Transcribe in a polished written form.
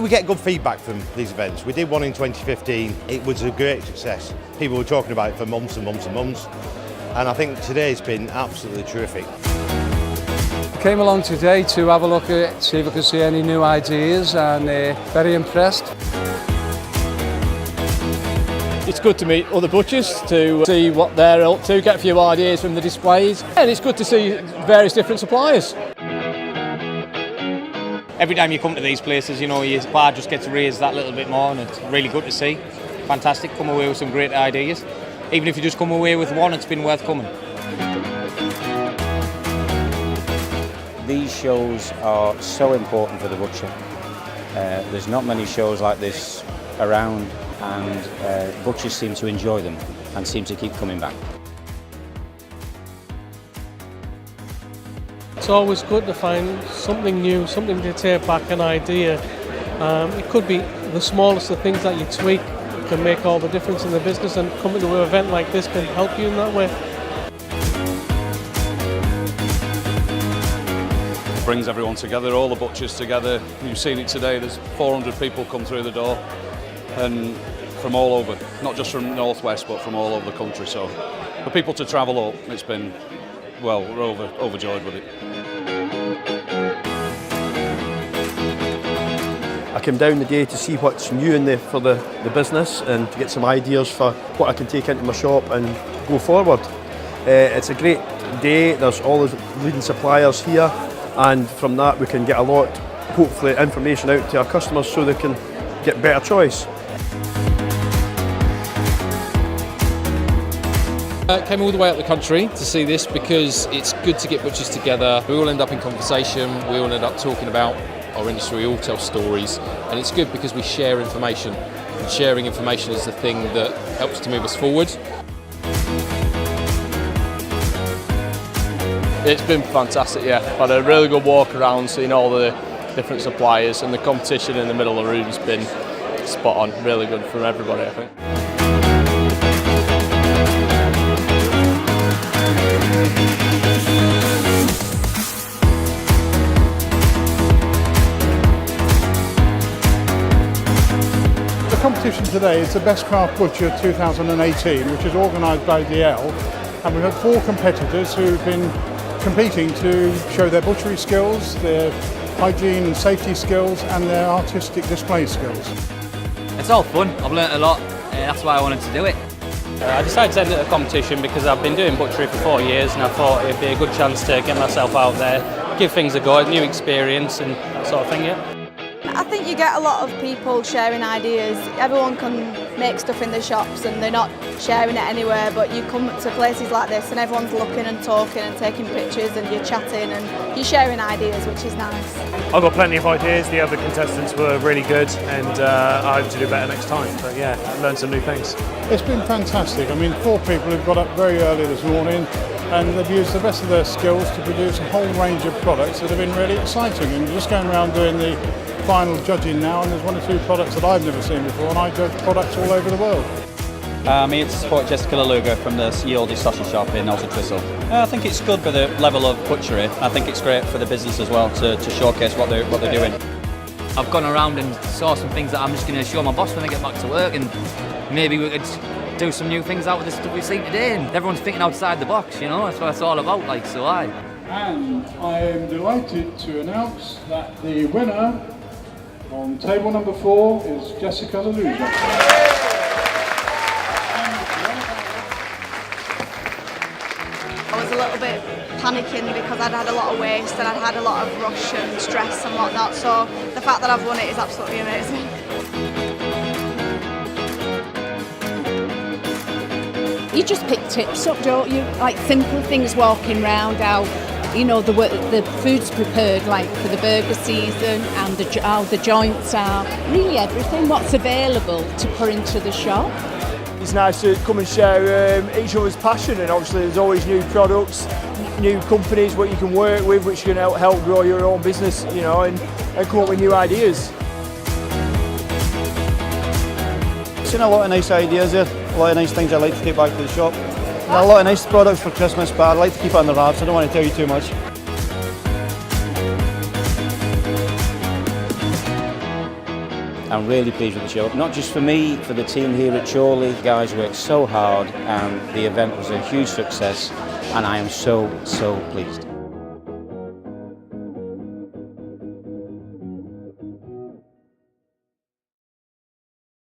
we get good feedback from these events. We did one in 2015. It was a great success. People were talking about it for months and months and months. And I think today's been absolutely terrific. I came along today to have a look at it, see if I could see any new ideas, and very impressed. It's good to meet other butchers, to see what they're up to, get a few ideas from the displays, and it's good to see various different suppliers. Every time you come to these places, you know, your bar just gets raised that little bit more, and it's really good to see. Fantastic, come away with some great ideas. Even if you just come away with one, it's been worth coming. These shows are so important for the butcher. There's not many shows like this around, and butchers seem to enjoy them and seem to keep coming back. It's always good to find something new, something to take back, an idea. It could be the smallest of things that you tweak can make all the difference in the business, and coming to an event like this can help you in that way. Brings everyone together, all the butchers together. You've seen it today, there's 400 people come through the door, and from all over, not just from North West, but from all over the country. So for people to travel up, it's been, well, we're overjoyed with it. I came down today to see what's new for the business, and to get some ideas for what I can take into my shop and go forward. It's a great day, there's all the leading suppliers here, and from that we can get a lot, hopefully, information out to our customers so they can get better choice. Came all the way up the country to see this because it's good to get butchers together. We all end up in conversation, we all end up talking about our industry, we all tell stories, and it's good because we share information, and sharing information is the thing that helps to move us forward. It's been fantastic, yeah. I've had a really good walk around, seeing all the different suppliers, and the competition in the middle of the room's been spot on, really good for everybody, I think. The competition today is the Best Craft Butcher 2018, which is organised by Dalziel, and we've had 4 competitors who've been competing to show their butchery skills, their hygiene and safety skills, and their artistic display skills. It's all fun, I've learnt a lot, that's why I wanted to do it. I decided to enter the competition because I've been doing butchery for 4 years, and I thought it'd be a good chance to get myself out there, give things a go, a new experience and that sort of thing, yeah. I think you get a lot of people sharing ideas. Everyone can make stuff in the shops and they're not sharing it anywhere, but you come to places like this and everyone's looking and talking and taking pictures, and you're chatting and you're sharing ideas, which is nice. I've got plenty of ideas. The other contestants were really good, and I hope to do better next time. But yeah, I learned some new things. It's been fantastic. I mean, 4 people have got up very early this morning, and they've used the best of their skills to produce a whole range of products that have been really exciting. And just going around doing the final judging now, and there's 1 or 2 products that I've never seen before, and I judge products all over the world. I'm here to support Jessica Laluga from the Chorley sausage shop in Alton Twistle. I think it's good for the level of butchery. I think it's great for the business as well to showcase what they're doing. I've gone around and saw some things that I'm just going to show my boss when I get back to work, and maybe we could do some new things out with the stuff we've seen today, and everyone's thinking outside the box, you know, that's what it's all about, like, so aye. And I am delighted to announce that the winner on table number 4 is Jessica Laluga. I was a little bit panicking because I'd had a lot of waste and I'd had a lot of rush and stress and whatnot, so the fact that I've won it is absolutely amazing. You just pick tips up, don't you? Like simple things walking round, how, you know, the food's prepared, like for the burger season, and how the joints are, really everything, what's available to put into the shop. It's nice to come and share each other's passion, and obviously there's always new products, new companies what you can work with, which can help grow your own business, you know, and come up with new ideas. Seen a lot of nice ideas there, a lot of nice things I like to take back to the shop. And a lot of nice products for Christmas, but I'd like to keep it on the wraps, I don't want to tell you too much. I'm really pleased with the show. Not just for me, for the team here at Chorley. The guys worked so hard and the event was a huge success, and I am so pleased.